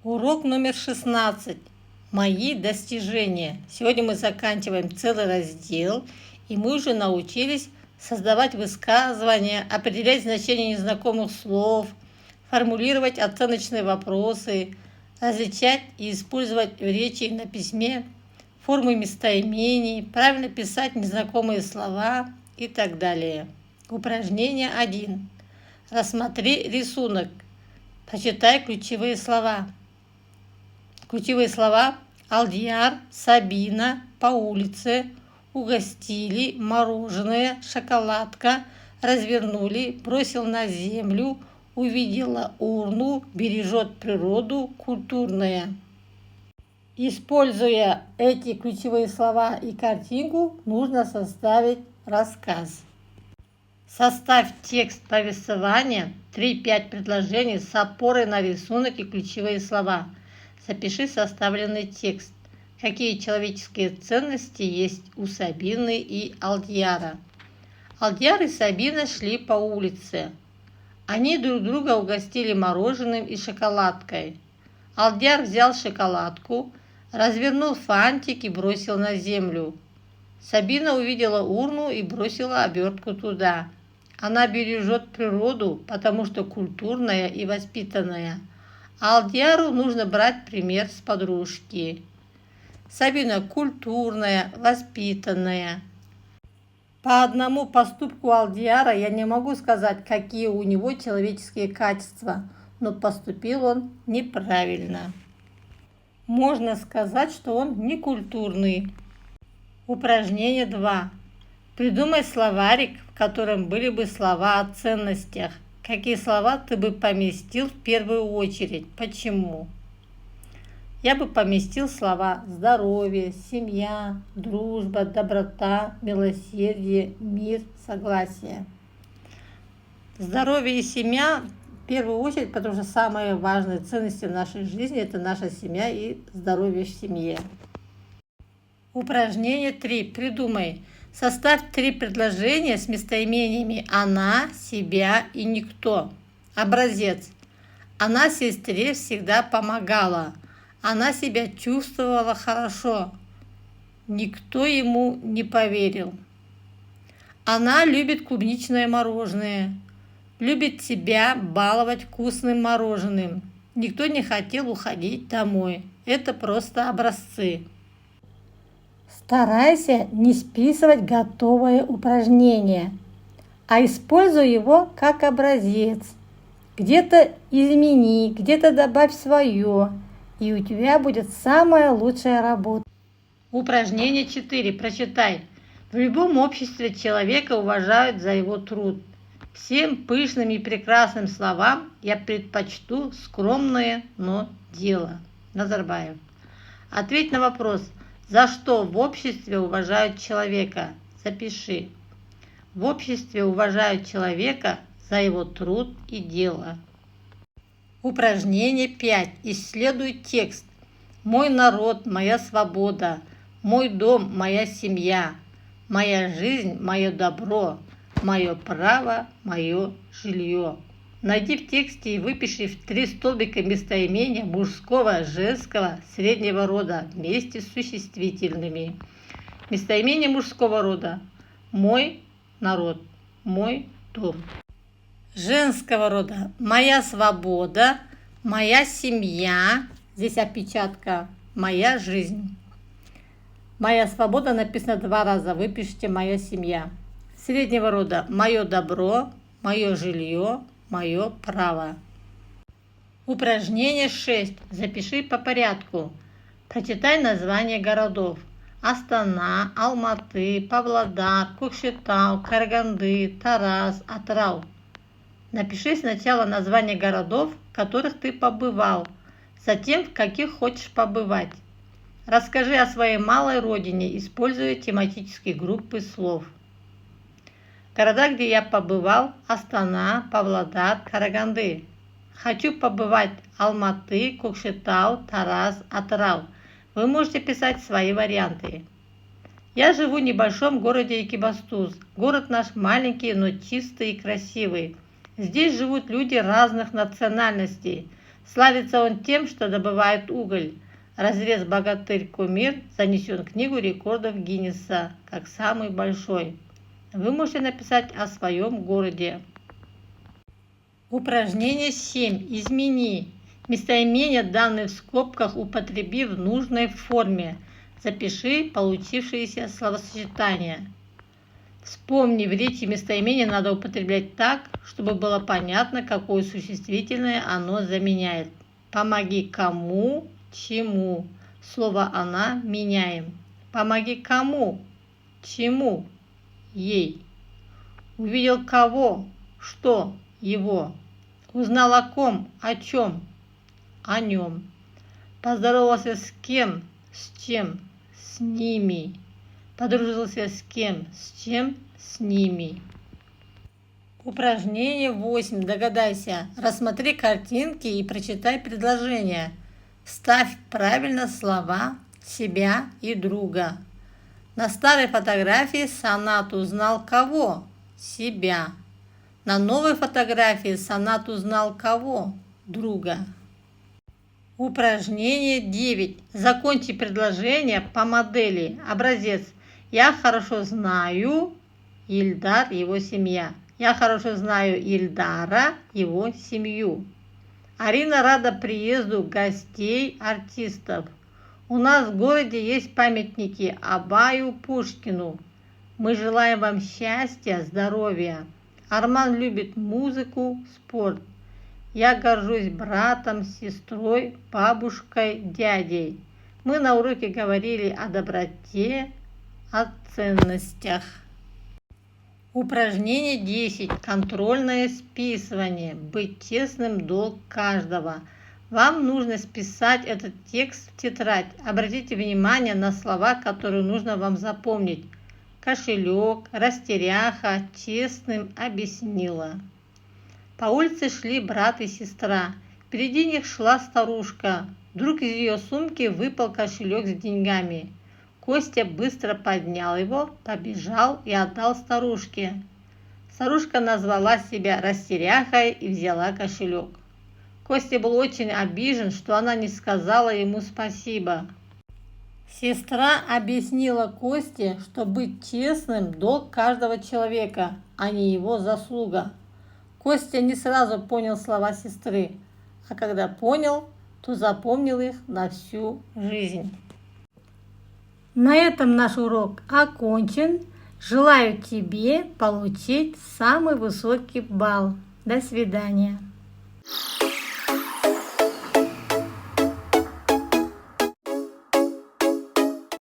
Урок номер 16. Мои достижения. Сегодня мы заканчиваем целый раздел, и мы уже научились создавать высказывания, определять значение незнакомых слов, формулировать оценочные вопросы, различать и использовать в речи и на письме формы местоимений, правильно писать незнакомые слова и так далее. Упражнение 1. Рассмотри рисунок. Прочитай ключевые слова. Ключевые слова: Алдияр, Сабина, по улице, угостили, мороженое, шоколадка, развернули, бросил на землю, увидела урну, бережет природу, культурная. Используя эти ключевые слова и картинку, нужно составить рассказ. Составь текст повествования, 3-5 предложений с опорой на рисунок и ключевые слова. Запиши составленный текст. Какие человеческие ценности есть у Сабины и Алдияра? Алдияр и Сабина шли по улице. Они друг друга угостили мороженым и шоколадкой. Алдияр взял шоколадку, развернул фантик и бросил на землю. Сабина увидела урну и бросила обертку туда. Она бережет природу, потому что культурная и воспитанная. А Алдияру нужно брать пример с подружки. Сабина культурная, воспитанная. По одному поступку Алдияра я не могу сказать, какие у него человеческие качества, но поступил он неправильно. Можно сказать, что он некультурный. Упражнение 2. Придумай словарик, в котором были бы слова о ценностях. Какие слова ты бы поместил в первую очередь? Почему? Я бы поместил слова здоровье, семья, дружба, доброта, милосердие, мир, согласие. Здоровье и семья в первую очередь, потому что самые важные ценности в нашей жизни – это наша семья и здоровье в семье. Упражнение 3. Придумай. Составь 3 предложения с местоимениями «она», «себя» и «никто». Образец. Она сестре всегда помогала. Она себя чувствовала хорошо. Никто ему не поверил. Она любит клубничное мороженое. Любит себя баловать вкусным мороженым. Никто не хотел уходить домой. Это просто образцы. Старайся не списывать готовое упражнение, а используй его как образец. Где-то измени, где-то добавь свое, и у тебя будет самая лучшая работа. Упражнение 4. Прочитай. В любом обществе человека уважают за его труд. Всем пышным и прекрасным словам я предпочту скромное, но дело. Назарбаев. Ответь на вопрос. За что в обществе уважают человека? Запиши. В обществе уважают человека за его труд и дело. Упражнение 5. Исследуй текст. Мой народ, моя свобода. Мой дом, моя семья. Моя жизнь, мое добро. Мое право, мое жилье. Найди в тексте и выпиши в 3 столбика местоимения мужского, женского, среднего рода вместе с существительными. Местоимение мужского рода. Мой народ, мой дом. Женского рода. Моя свобода, моя семья. Здесь опечатка. Моя жизнь. Моя свобода написано 2 раза. Выпишите моя семья. Среднего рода. Мое добро, мое жилье. Мое право. Упражнение 6. Запиши по порядку. Прочитай названия городов. Астана, Алматы, Павлодар, Кокшетау, Караганды, Тараз, Атырау. Напиши сначала названия городов, в которых ты побывал, затем в каких хочешь побывать. Расскажи о своей малой родине, используя тематические группы слов. Города, где я побывал: Астана, Павлодар, Караганды. Хочу побывать: Алматы, Кокшетау, Тараз, Атырау. Вы можете писать свои варианты. Я живу в небольшом городе Экибастуз. Город наш маленький, но чистый и красивый. Здесь живут люди разных национальностей. Славится он тем, что добывает уголь. Разрез «Богатырь-кумир» занесен в книгу рекордов Гиннесса как самый большой. Вы можете написать о своем городе. Упражнение 7. Измени. Местоимения, данные в скобках, употреби в нужной форме. Запиши получившиеся словосочетания. Вспомни, в речи местоимение надо употреблять так, чтобы было понятно, какое существительное оно заменяет. Помоги кому, чему. Слово «она» меняем. Помоги кому, чему, ей. Увидел кого, что, его. Узнал о ком, о чем, о нем. Поздоровался с кем, с чем, с ними. Подружился с кем, с чем, с ними. Упражнение 8. Догадайся. Рассмотри картинки и прочитай предложения. Вставь правильно слова себя и друга. На старой фотографии Санат узнал кого? Себя. На новой фотографии Санат узнал кого? Друга. Упражнение 9. Закончи предложение по модели. Образец. Я хорошо знаю Ильдар, его семья. Я хорошо знаю Ильдара, его семью. Арина рада приезду гостей, артистов. У нас в городе есть памятники Абаю, Пушкину. Мы желаем вам счастья, здоровья. Арман любит музыку, спорт. Я горжусь братом, сестрой, бабушкой, дядей. Мы на уроке говорили о доброте, о ценностях. Упражнение 10. Контрольное списывание. Быть честным – долг каждого. Вам нужно списать этот текст в тетрадь. Обратите внимание на слова, которые нужно вам запомнить. Кошелек, растеряха, честным, объяснила. По улице шли брат и сестра. Впереди них шла старушка. Вдруг из ее сумки выпал кошелек с деньгами. Костя быстро поднял его, побежал и отдал старушке. Старушка назвала себя растеряхой и взяла кошелек. Костя был очень обижен, что она не сказала ему спасибо. Сестра объяснила Косте, что быть честным – долг каждого человека, а не его заслуга. Костя не сразу понял слова сестры, а когда понял, то запомнил их на всю жизнь. На этом наш урок окончен. Желаю тебе получить самый высокий балл. До свидания.